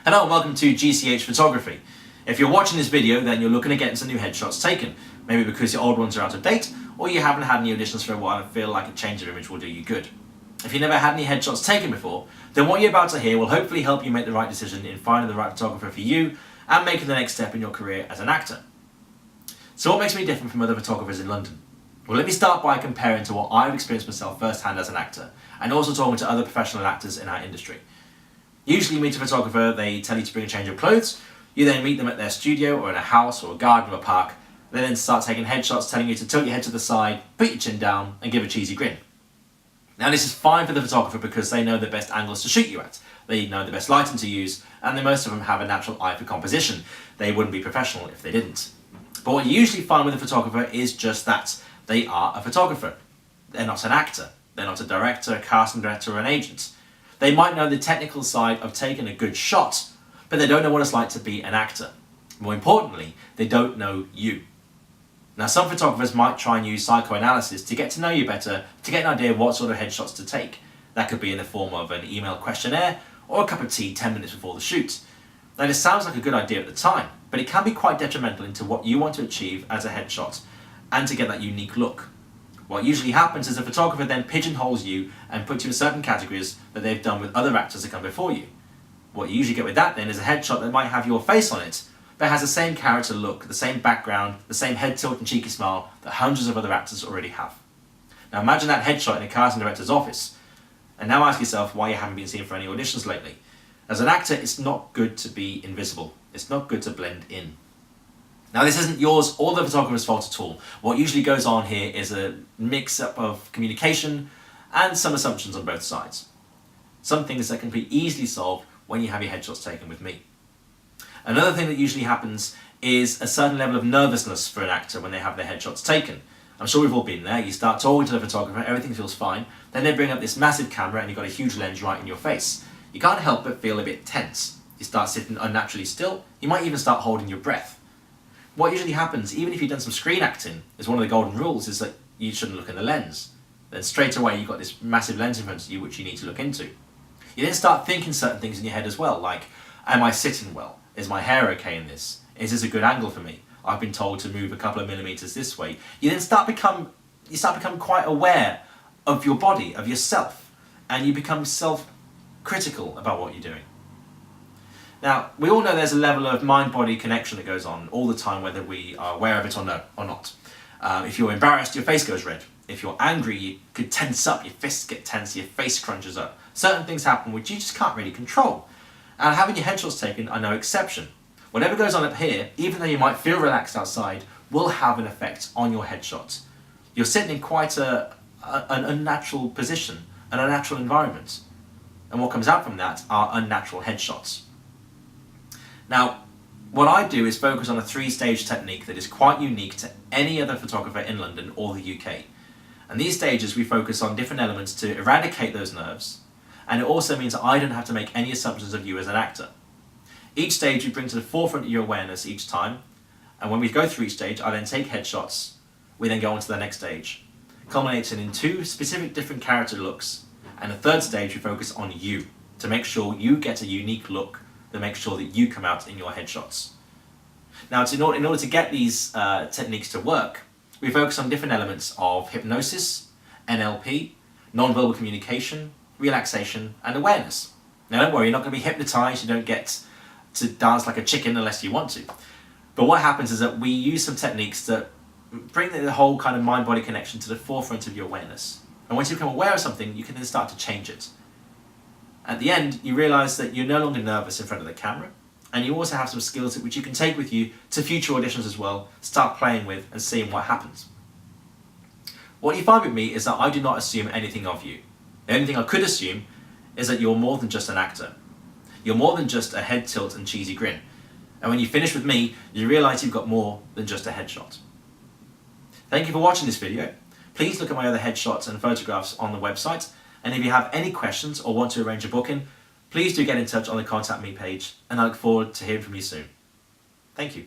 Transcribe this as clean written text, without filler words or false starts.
Hello and welcome to GCH Photography. If you're watching this video, then you're looking at getting some new headshots taken. Maybe because your old ones are out of date, or you haven't had any auditions for a while and feel like a change of image will do you good. If you never had any headshots taken before, then what you're about to hear will hopefully help you make the right decision in finding the right photographer for you and making the next step in your career as an actor. So what makes me different from other photographers in London? Well, let me start by comparing to what I've experienced myself firsthand as an actor, and also talking to other professional actors in our industry. Usually you meet a photographer, they tell you to bring a change of clothes, you then meet them at their studio or in a house or a garden or a park, they then start taking headshots telling you to tilt your head to the side, put your chin down and give a cheesy grin. Now this is fine for the photographer because they know the best angles to shoot you at, they know the best lighting to use, and most of them have a natural eye for composition. They wouldn't be professional if they didn't. But what you usually find with a photographer is just that. They are a photographer. They're not an actor. They're not a director, a casting director or an agent. They might know the technical side of taking a good shot, but they don't know what it's like to be an actor. More importantly, they don't know you. Now some photographers might try and use psychoanalysis to get to know you better, to get an idea of what sort of headshots to take. That could be in the form of an email questionnaire or a cup of tea 10 minutes before the shoot. Now this sounds like a good idea at the time, but it can be quite detrimental into what you want to achieve as a headshot and to get that unique look. What usually happens is a photographer then pigeonholes you and puts you in certain categories that they've done with other actors that come before you. What you usually get with that then is a headshot that might have your face on it, but has the same character look, the same background, the same head tilt and cheeky smile that hundreds of other actors already have. Now imagine that headshot in a casting director's office, and now ask yourself why you haven't been seen for any auditions lately. As an actor, it's not good to be invisible. It's not good to blend in. Now this isn't yours or the photographer's fault at all. What usually goes on here is a mix-up of communication and some assumptions on both sides. Some things that can be easily solved when you have your headshots taken with me. Another thing that usually happens is a certain level of nervousness for an actor when they have their headshots taken. I'm sure we've all been there. You start talking to the photographer, everything feels fine, then they bring up this massive camera and you've got a huge lens right in your face. You can't help but feel a bit tense. You start sitting unnaturally still, you might even start holding your breath. What usually happens, even if you've done some screen acting, is one of the golden rules is that you shouldn't look in the lens. Then straight away you've got this massive lens in front of you which you need to look into. You then start thinking certain things in your head as well, like, am I sitting well? Is my hair okay in this? Is this a good angle for me? I've been told to move a couple of millimeters this way. You then start becoming quite aware of your body, of yourself, and you become self-critical about what you're doing. Now, we all know there's a level of mind-body connection that goes on all the time, whether we are aware of it or not. If you're embarrassed, your face goes red. If you're angry, you could tense up, your fists get tense, your face crunches up. Certain things happen which you just can't really control. And having your headshots taken are no exception. Whatever goes on up here, even though you might feel relaxed outside, will have an effect on your headshot. You're sitting in quite an unnatural position, an unnatural environment. And what comes out from that are unnatural headshots. Now, what I do is focus on a 3-stage technique that is quite unique to any other photographer in London or the UK. And these stages we focus on different elements to eradicate those nerves, and it also means that I don't have to make any assumptions of you as an actor. Each stage we bring to the forefront of your awareness each time, and when we go through each stage I then take headshots, we then go on to the next stage, culminating in 2 specific different character looks, and the 3rd stage we focus on you, to make sure you get a unique look to make sure that you come out in your headshots. Now, in order to get these techniques to work, we focus on different elements of hypnosis, NLP, non-verbal communication, relaxation, and awareness. Now don't worry, you're not going to be hypnotized, you don't get to dance like a chicken unless you want to. But what happens is that we use some techniques that bring the whole kind of mind-body connection to the forefront of your awareness. And once you become aware of something, you can then start to change it. At the end, you realise that you're no longer nervous in front of the camera, and you also have some skills which you can take with you to future auditions as well, start playing with and seeing what happens. What you find with me is that I do not assume anything of you. The only thing I could assume is that you're more than just an actor. You're more than just a head tilt and cheesy grin. And when you finish with me, you realise you've got more than just a headshot. Thank you for watching this video. Please look at my other headshots and photographs on the website. And if you have any questions or want to arrange a booking, please do get in touch on the Contact Me page, and I look forward to hearing from you soon. Thank you.